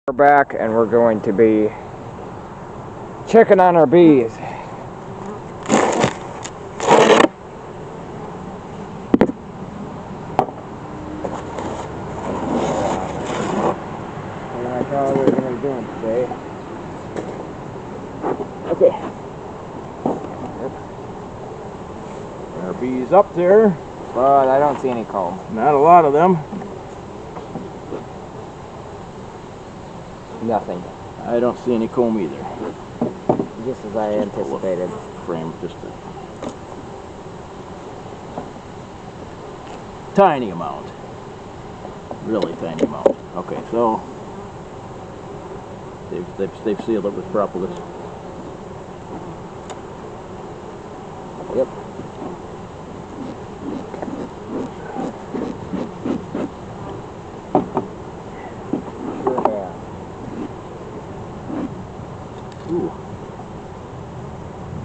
We're back and we're going to be checking on our bees. That's all we're going to be doing today. Okay. Yep. Our bees up there. But I don't see any comb. Not a lot of them. Nothing. I don't see any comb either. Just as I anticipated. Frame just a tiny amount. Really tiny amount. Okay, so they've sealed it with propolis. Yep. Sure have. Ooh.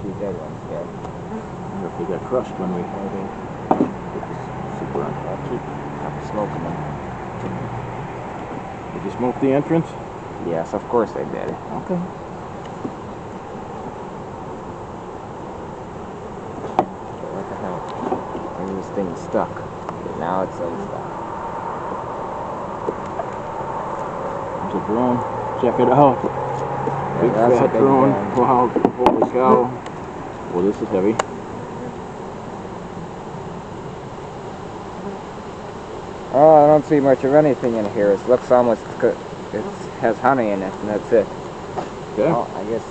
These dead ones dead. I wonder if they got crushed when we put this super on. I'll keep smoking them. Did you smoke the entrance? Yes, of course they did. Okay. What the hell? Maybe this thing's stuck. Okay, now it's unstuck. There's a drone. Check it out. Big that's a fat big drone. drone. Wow, holy cow. Well, this is heavy. Oh, I don't see much of anything in here. It looks almost, it has honey in it, and that's it. Okay. Oh, I guess,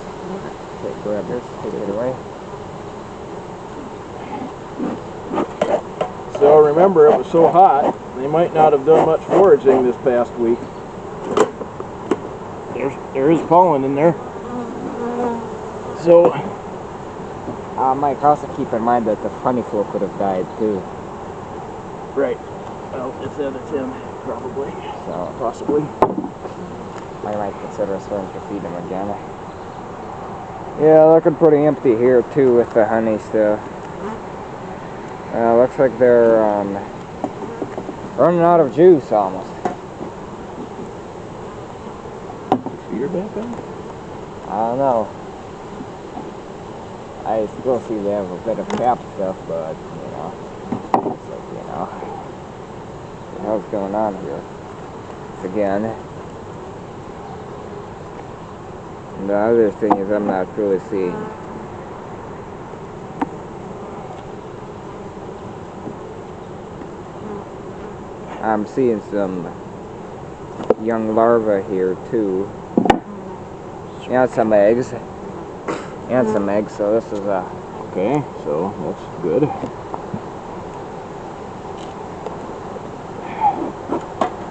okay, grab this, take it away. So remember, it was so hot, they might not have done much foraging this past week. There is pollen in there. So, Mike, also keep in mind that the honey flow could have died too. right. Well, it's in, probably. So, Possibly. I might consider starting to feed them again. Yeah, looking pretty empty here too with the honey stuff. Looks like they're running out of juice almost. Feeder back on? I don't know. I still see they have a bit of cap stuff, but you know, it's like, you know, what the hell's going on here? It's again. And the other thing is I'm not really seeing. I'm seeing some young larvae here too. And some eggs. And some eggs, so this is a... Okay, so that's good.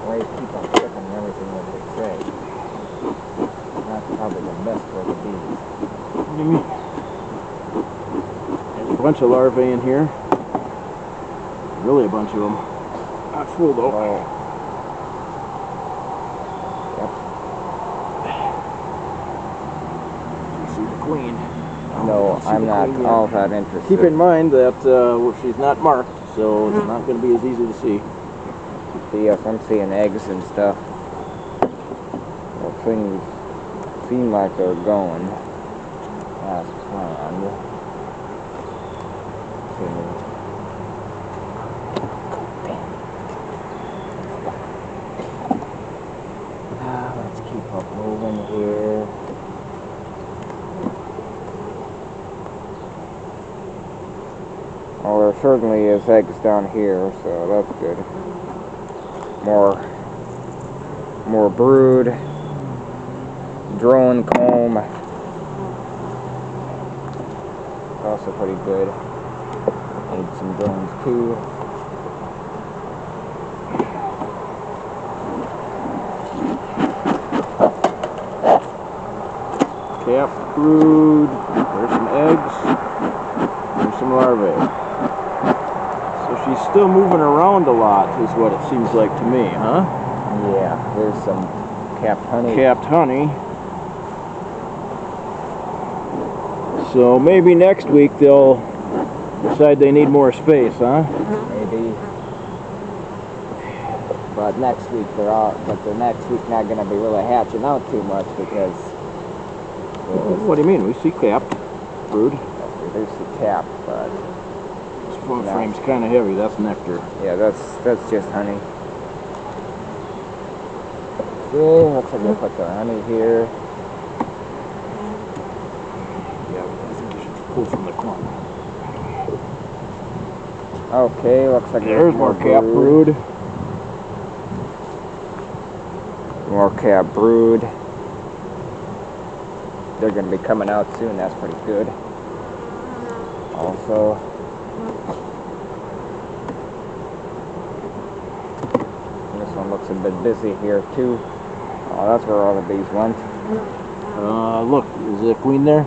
Why you keep on checking everything that they say. That's probably the best for the bees. What do you mean? There's a bunch of larvae in here. Really a bunch of them. Not full though. Oh. Yep. You see the queen. No, I'm not all that interested. Keep in mind that she's not marked, so it's not going to be as easy to see. Yes, I'm seeing eggs and stuff. Well, things seem like they're going as planned. Let's keep up moving here. Well, there certainly is eggs down here, so that's good. More brood, drone comb. Also pretty good. Need some drones too. Cap brood. There's some eggs. There's some larvae. So she's still moving around a lot, is what it seems like to me, huh? Yeah, there's some capped honey. Capped honey. So maybe next week they'll decide they need more space, huh? Maybe. But next week they're all, but the next week not gonna be really hatching out too much because What do you mean? We see capped brood. reduce the cap. But This phone frame's kind of heavy. That's nectar. yeah, that's just honey. Okay, looks like they put the honey here. Yeah, I think we should pull from the corner. Okay, looks like There's more capped brood. More cap brood. They're going to be coming out soon. That's pretty good. Also, this one looks a bit busy here too. Oh, that's where all the bees went. Look, is the queen there?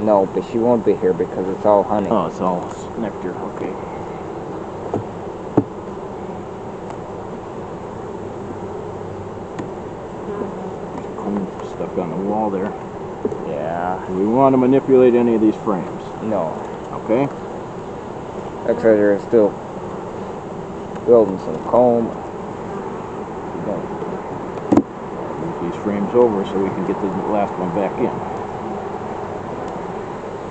No, but she won't be here because it's all honey. Oh, it's all nectar. Okay. Queen stuck on the wall there. Yeah. Do we want to manipulate any of these frames? No. Okay. Looks like they're still building some comb. Move these frames over so we can get the last one back in.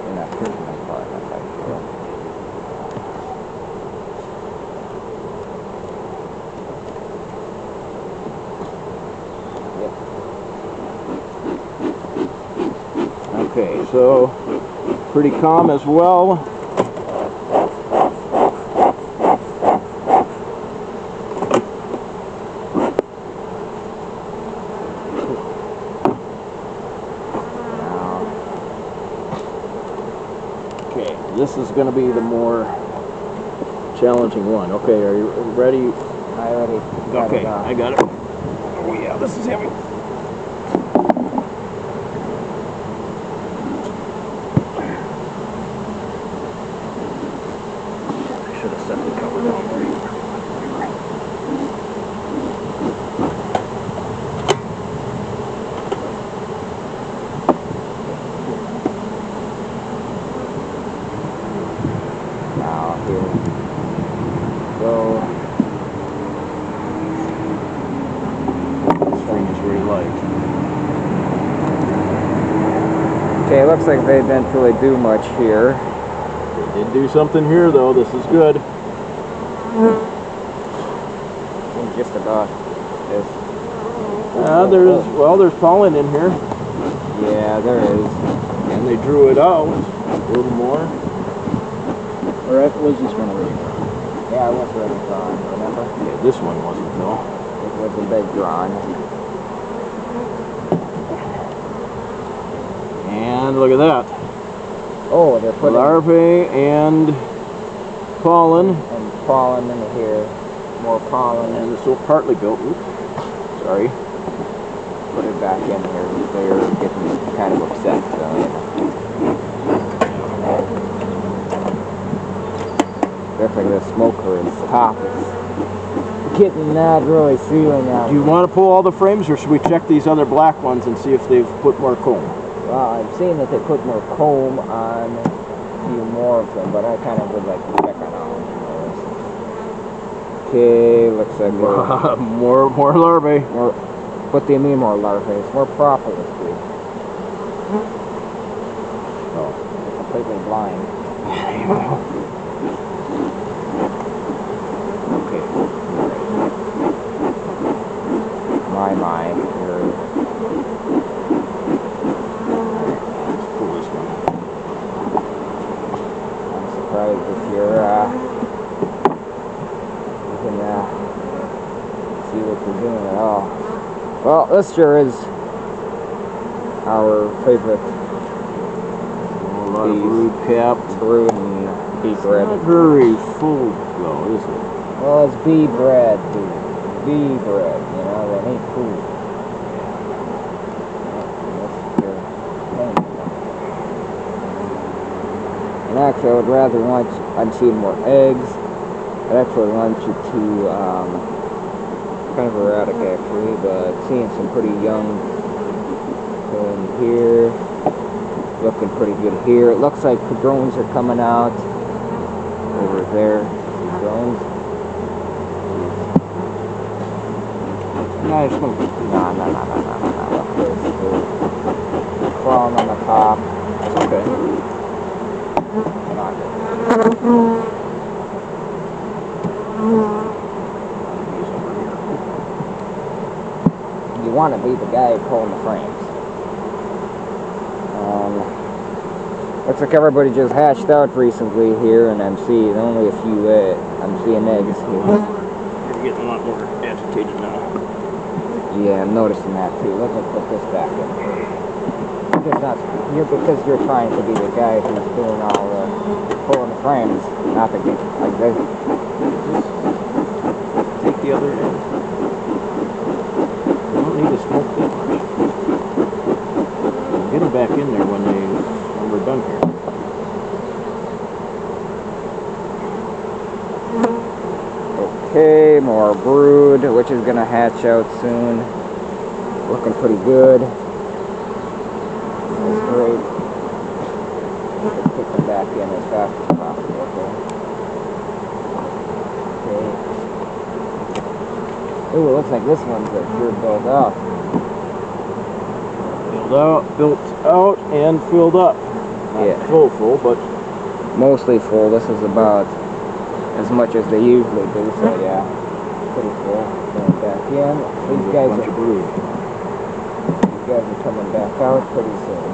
They're not pushing them far enough, I feel. Okay, so pretty calm as well. Okay, this is going to be the more challenging one. Okay, are you ready? I already got Okay, it on. I got it. Oh yeah, this is heavy. Should have set the cover down there. Now here we go. This string is very light. Okay, looks like they didn't really do much here. They did do something here though. This is good. Just about this. There's pollen in here. Yeah, there is. And they drew it out a little more. Or was this one already? Yeah, it was already drawn, remember? Yeah, this one wasn't though. It was a big drawn. And look at that. Oh, they're putting Larvae and pollen. and pollen in here. More pollen. And it's still partly built. Oops. Sorry. Put it back in here. They're getting kind of upset, so you know. Definitely the smoker is top. It's getting not really sealing out. Do you want to pull all the frames, or should we check these other black ones and see if they've put more comb? Well, I've seen that they put more comb on a few more of them, but I kind of would like to check on all of those. Okay, looks like more larvae. more. What do you mean more larvae? It's more propolis, dude. Oh, they're completely blind. Okay. My. Let's pull this one. I'm surprised if you're, you can, see what you're doing at all. Well, this sure is our favorite A lot of brood capped. brood and bee bread. Not very full though, is it? Well, it's bee bread, dude. Bee bread, you know, that ain't food. And actually, I would rather want you, I'm seeing more eggs. I'd actually want you to, kind of erratic actually, but seeing some pretty young in here. Looking pretty good here. It looks like the drones are coming out over there. The drones. Yeah, I smoked it. No. Look, there's crawling on the top. It's okay. Not good. He's over here. You want to be the guy pulling the frames. Looks like everybody just hatched out recently here, and I'm seeing only a few. I'm seeing eggs here. You're getting a lot more agitated now. Yeah, I'm noticing that too. Let's put this back in. Because you're trying to be the guy who's doing all the pulling the frames, not the like this. Take the other end. You don't need to smoke that much. Get them back in there when we're done here. Okay, more brood, which is gonna hatch out soon. Looking pretty good. That's great. Let's put them back in as fast as possible. Okay. Ooh, it looks like this one's sure built up. Built out, and filled up. Not full, but mostly full. This is about as much as they usually do, so yeah, pretty full. Going back in. These guys are coming back out pretty soon.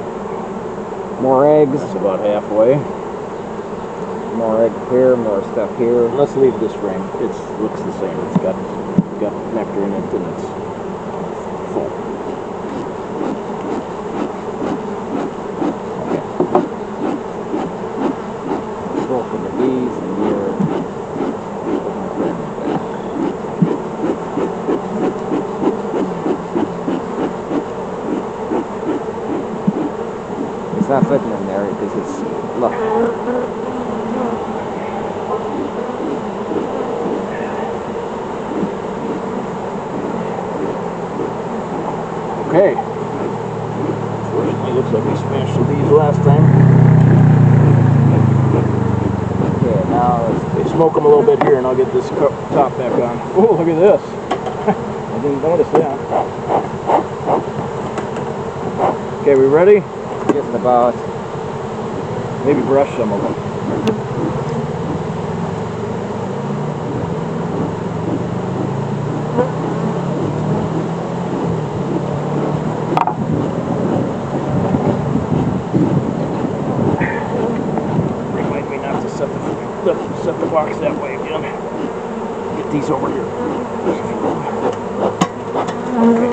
More eggs. That's about halfway. More eggs here, more stuff here. Let's leave this frame. It looks the same. It's got nectar in it, and it's full. For the bees and here. It's not fitting in there because it's look. Okay. It looks like we smashed the bees last time. Okay, now they smoke them a little bit here, and I'll get this top back on. Oh, look at this! I didn't notice that. Okay, we ready? Just about. Maybe brush some of them. Remind me not to set the box that way again. Get these over here. Okay.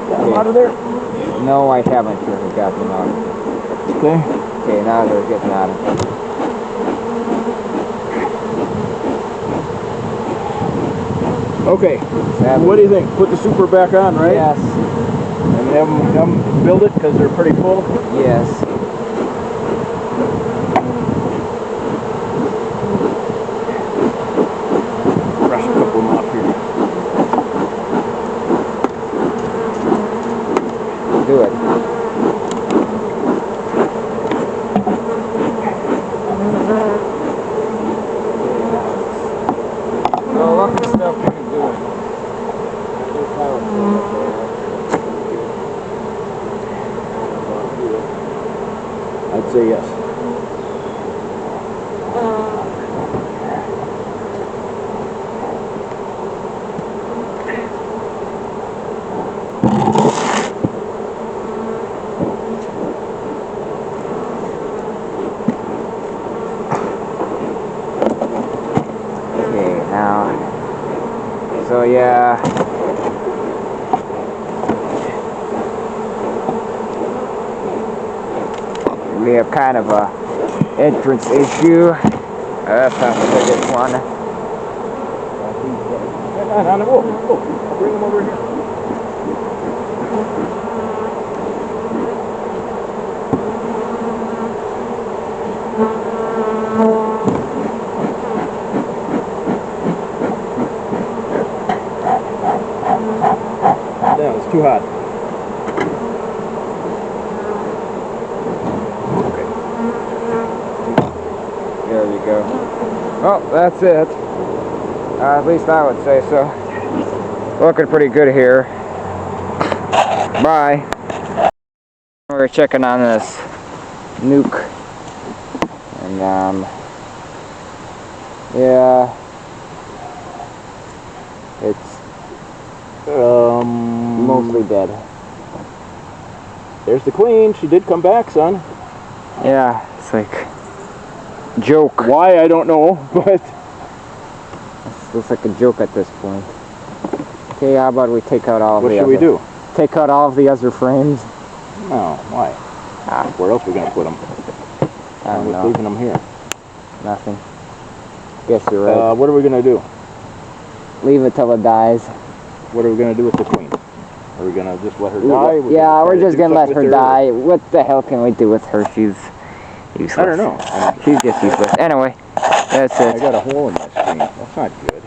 Got them out of there? No, I haven't really got them out. Okay. Okay, now they're getting out of it. Okay. What do you think? Put the super back on, right? Yes. And have them build it because they're pretty full? Yes. Brush a couple of them off here. Do it. Oh, look, this stuff pretty good. I'd say yes. Okay, now, so yeah. We have kind of a entrance issue. That's not the biggest one. I'll bring them over here. Yeah, it's too hot. There we go. Well, that's it. At least I would say so. Looking pretty good here. Bye. We're checking on this nuke. And, yeah. It's mostly dead. There's the queen. She did come back, son. Yeah, it's like joke. Why, I don't know, but It looks like a joke at this point. Okay, how about we take out all of what the should other... we do? Take out all of the other frames. No, why? Where else are we going to put them? I don't know. Leaving them here. Nothing. Guess you're right. What are we going to do? Leave it till it dies. What are we going to do with the queen? Are we going to just let her die? Yeah, we're just going to let her die. What the hell can we do with her? She's useless. I don't know. She's just useless. Anyway, that's it. I got a hole in my screen. That's not good.